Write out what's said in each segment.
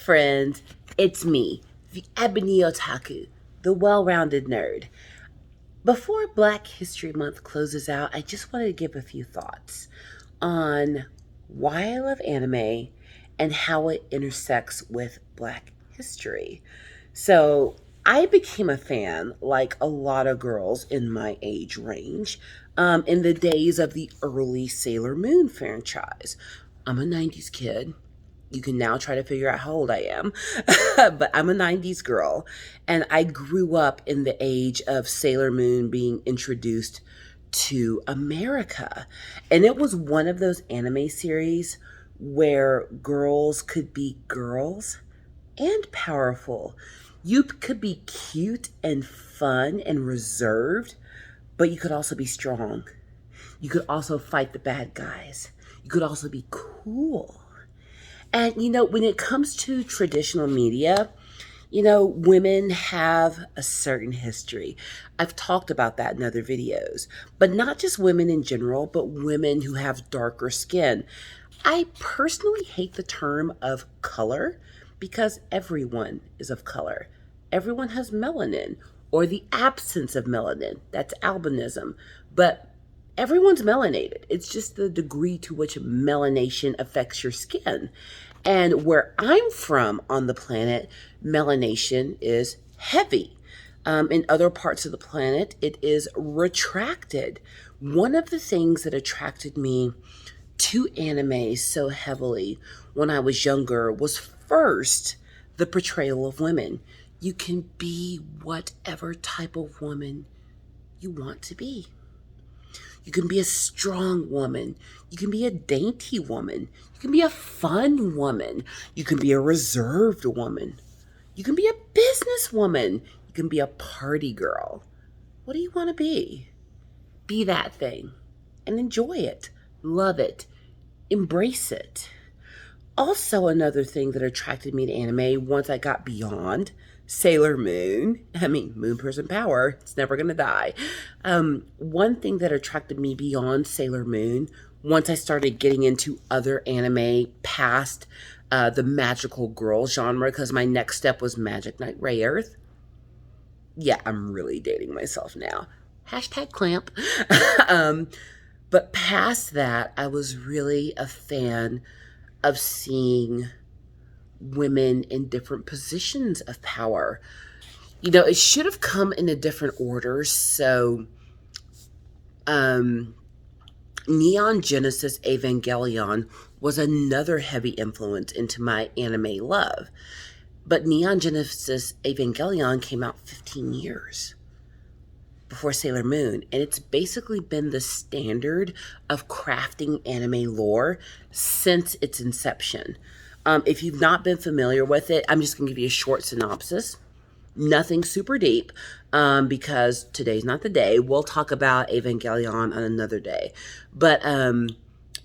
friends, it's me, the Ebony Otaku, the well-rounded nerd. Before Black History Month closes out, I just wanted to give a few thoughts on why I love anime and how it intersects with Black history. So, I became a fan, like a lot of girls in my age range, in the days of the early Sailor Moon franchise. I'm a 90s kid. You can now try to figure out how old I am, but I'm a 90s girl, and I grew up in the age of Sailor Moon being introduced to America. And it was one of those anime series where girls could be girls and powerful. You could be cute and fun and reserved, but you could also be strong. You could also fight the bad guys. You could also be cool. And when it comes to traditional media, women have a certain history. I've talked about that in other videos, but not just women in general, but women who have darker skin. I personally hate the term of color because everyone is of color. Everyone has melanin or the absence of melanin. That's albinism. But everyone's melanated. It's just the degree to which melanation affects your skin. And where I'm from on the planet, melanation is heavy. In other parts of the planet, it is retracted. One of the things that attracted me to anime so heavily when I was younger was first the portrayal of women. You can be whatever type of woman you want to be. You can be a strong woman. You can be a dainty woman. You can be a fun woman. You can be a reserved woman. You can be a businesswoman. You can be a party girl. What do you want to be? Be that thing and enjoy it. Love it. Embrace it. Also, another thing that attracted me to anime once I got beyond Sailor Moon, Moon Person Power, it's never going to die. One thing that attracted me beyond Sailor Moon, once I started getting into other anime past the magical girl genre, because my next step was Magic Knight Rayearth. Yeah, I'm really dating myself now. Hashtag clamp. But past that, I was really a fan of seeing women in different positions of power. It should have come in a different order. So, Neon Genesis Evangelion was another heavy influence into my anime love. But Neon Genesis Evangelion came out 15 years before Sailor Moon, and it's basically been the standard of crafting anime lore since its inception. If you've not been familiar with it, I'm just going to give you a short synopsis. Nothing super deep, because today's not the day. We'll talk about Evangelion on another day. But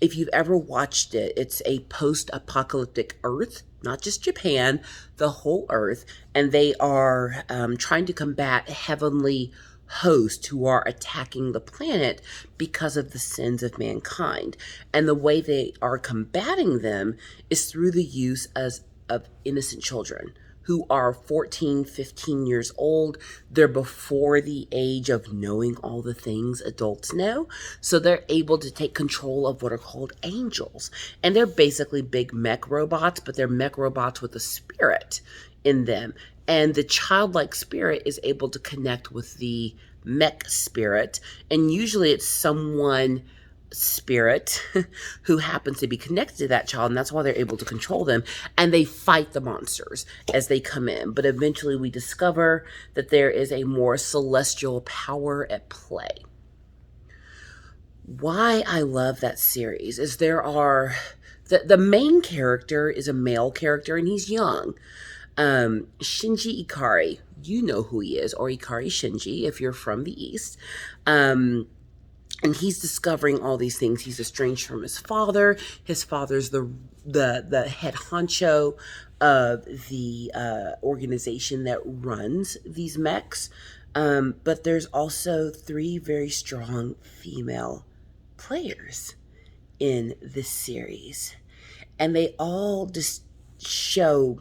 if you've ever watched it, it's a post-apocalyptic Earth, not just Japan, the whole Earth, and they are trying to combat heavenly hosts who are attacking the planet because of the sins of mankind. And the way they are combating them is through the use of innocent children who are 14, 15 years old. They're before the age of knowing all the things adults know. So they're able to take control of what are called angels. And they're basically big mech robots, but they're mech robots with a spirit in them. And the childlike spirit is able to connect with the mech spirit. And usually it's someone spirit who happens to be connected to that child, and that's why they're able to control them. And they fight the monsters as they come in. But eventually we discover that there is a more celestial power at play. Why I love that series is the main character is a male character, and he's young. Shinji Ikari, you know who he is, or Ikari Shinji if you're from the East. And he's discovering all these things. He's estranged from his father. His father's the head honcho of the organization that runs these mechs. But there's also 3 very strong female players in this series. And they all just show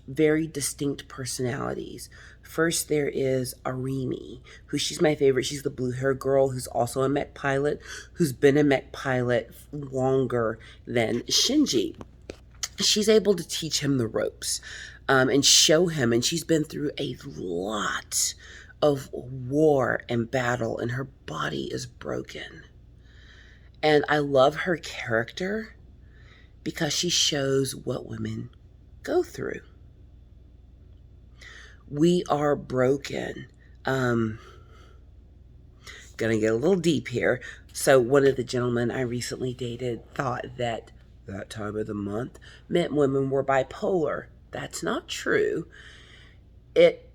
very distinct personalities. First, there is Arimi, who she's my favorite. She's the blue hair girl who's also a mech pilot, who's been a mech pilot longer than Shinji. She's able to teach him the ropes and show him, and she's been through a lot of war and battle, and her body is broken. And I love her character because she shows what women go through. We are broken. Gonna get a little deep here. So one of the gentlemen I recently dated thought that that time of the month meant women were bipolar. That's not true. It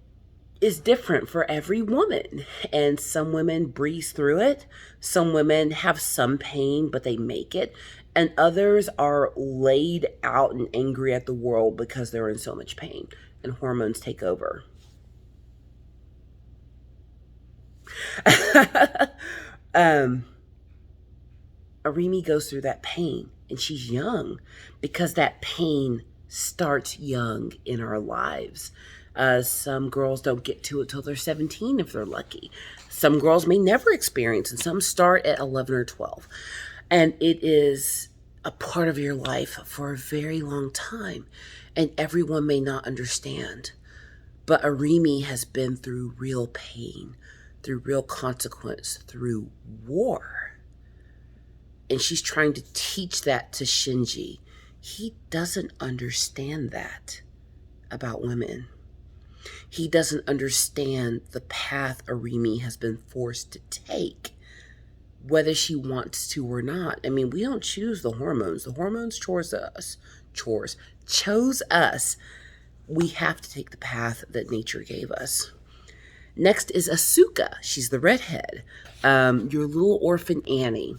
is different for every woman, and some women breeze through it. Some women have some pain, but they make it, and others are laid out and angry at the world because they're in so much pain, and hormones take over. Arimi goes through that pain, and she's young because that pain starts young in our lives. Some girls don't get to it till they're 17 if they're lucky. Some girls may never experience, and some start at 11 or 12. And it is a part of your life for a very long time, and everyone may not understand. But Arimi has been through real pain, through real consequence, through war. And she's trying to teach that to Shinji. He doesn't understand that about women. He doesn't understand the path Arimi has been forced to take, whether she wants to or not. I mean, we don't choose the hormones. The hormones chose us. We have to take the path that nature gave us. Next is Asuka. She's the redhead. Your little orphan Annie.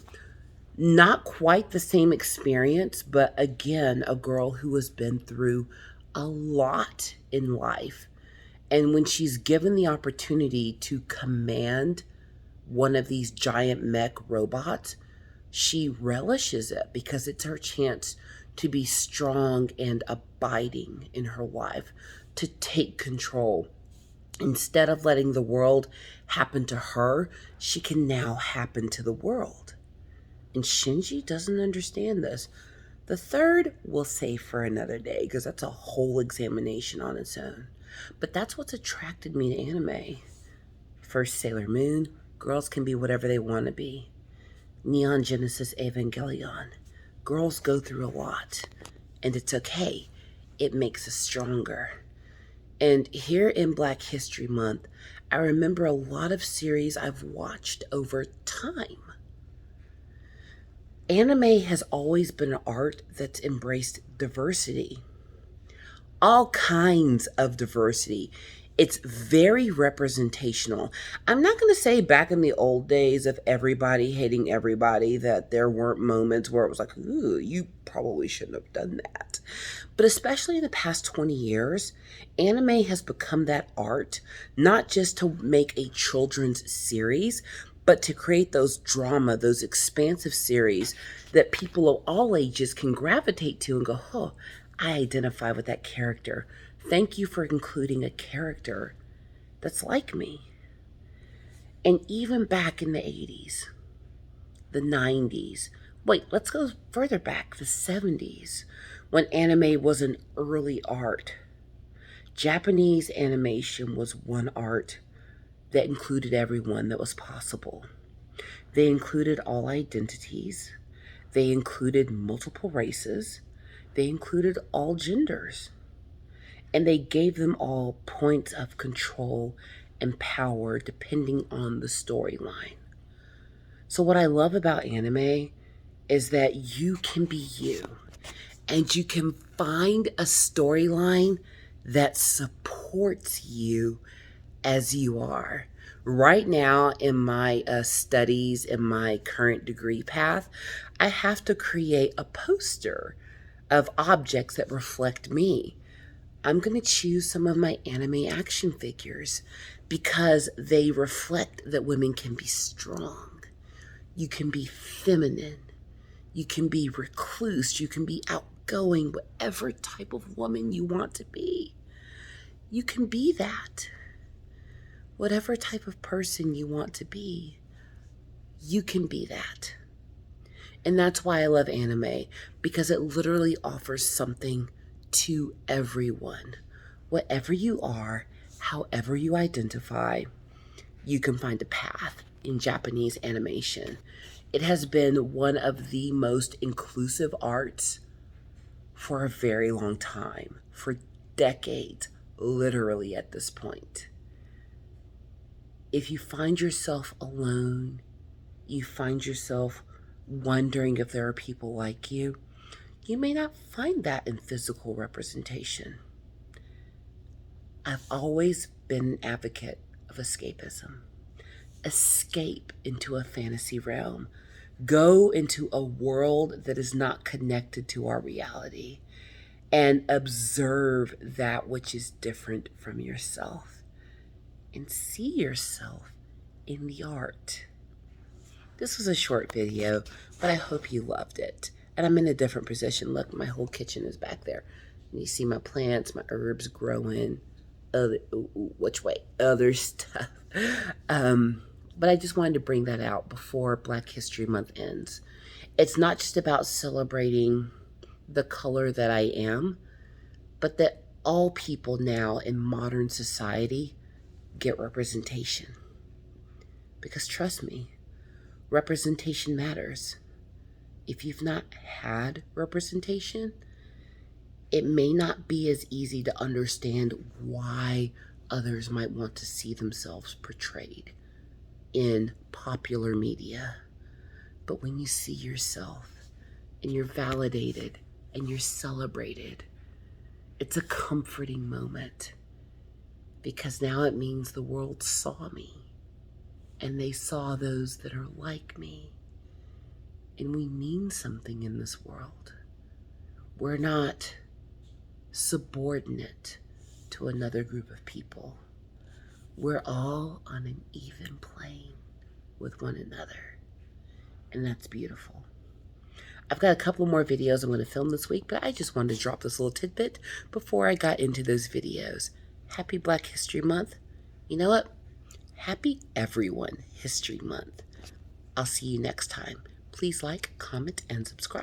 Not quite the same experience, but again, a girl who has been through a lot in life. And when she's given the opportunity to command one of these giant mech robots, she relishes it because it's her chance to be strong and abiding in her life, to take control. Instead of letting the world happen to her, she can now happen to the world. And Shinji doesn't understand this. The third we'll save for another day because that's a whole examination on its own. But that's what's attracted me to anime. First, Sailor Moon. Girls can be whatever they want to be. Neon Genesis Evangelion. Girls go through a lot. And it's okay. It makes us stronger. And here in Black History Month, I remember a lot of series I've watched over time. Anime has always been an art that's embraced diversity. All kinds of diversity. It's very representational. I'm not going to say back in the old days of everybody hating everybody that there weren't moments where it was like, ooh, you probably shouldn't have done that. But especially in the past 20 years, anime has become that art, not just to make a children's series, but to create those drama, those expansive series that people of all ages can gravitate to and go, oh, I identify with that character. Thank you for including a character that's like me. And even back in the 80s, the 90s, wait, let's go further back, the 70s, when anime was an early art. Japanese animation was one art that included everyone that was possible. They included all identities. They included multiple races. They included all genders. And they gave them all points of control and power depending on the storyline. So what I love about anime is that you can be you. And you can find a storyline that supports you as you are. Right now in my studies, in my current degree path, I have to create a poster of objects that reflect me. I'm going to choose some of my anime action figures because they reflect that women can be strong. You can be feminine. You can be recluse. You can be outgoing, whatever type of woman you want to be. You can be that. Whatever type of person you want to be, you can be that. And that's why I love anime, because it literally offers something to everyone. Whatever you are, however you identify, you can find a path in Japanese animation. It has been one of the most inclusive arts for a very long time, for decades, literally at this point. If you find yourself alone, you find yourself wondering if there are people like you, you may not find that in physical representation. I've always been an advocate of escapism. Escape into a fantasy realm. Go into a world that is not connected to our reality and observe that which is different from yourself and see yourself in the art. This was a short video, but I hope you loved it. And I'm in a different position. Look, my whole kitchen is back there. And you see my plants, my herbs growing, which way? Other stuff. But I just wanted to bring that out before Black History Month ends. It's not just about celebrating the color that I am, but that all people now in modern society get representation. Because trust me, representation matters. If you've not had representation, it may not be as easy to understand why others might want to see themselves portrayed in popular media. But when you see yourself and you're validated and you're celebrated, it's a comforting moment, because now it means the world saw me and they saw those that are like me. And we mean something in this world. We're not subordinate to another group of people. We're all on an even plane with one another. And that's beautiful. I've got a couple more videos I'm going to film this week, but I just wanted to drop this little tidbit before I got into those videos. Happy Black History Month. You know what? Happy Everyone History Month. I'll see you next time. Please like, comment, and subscribe.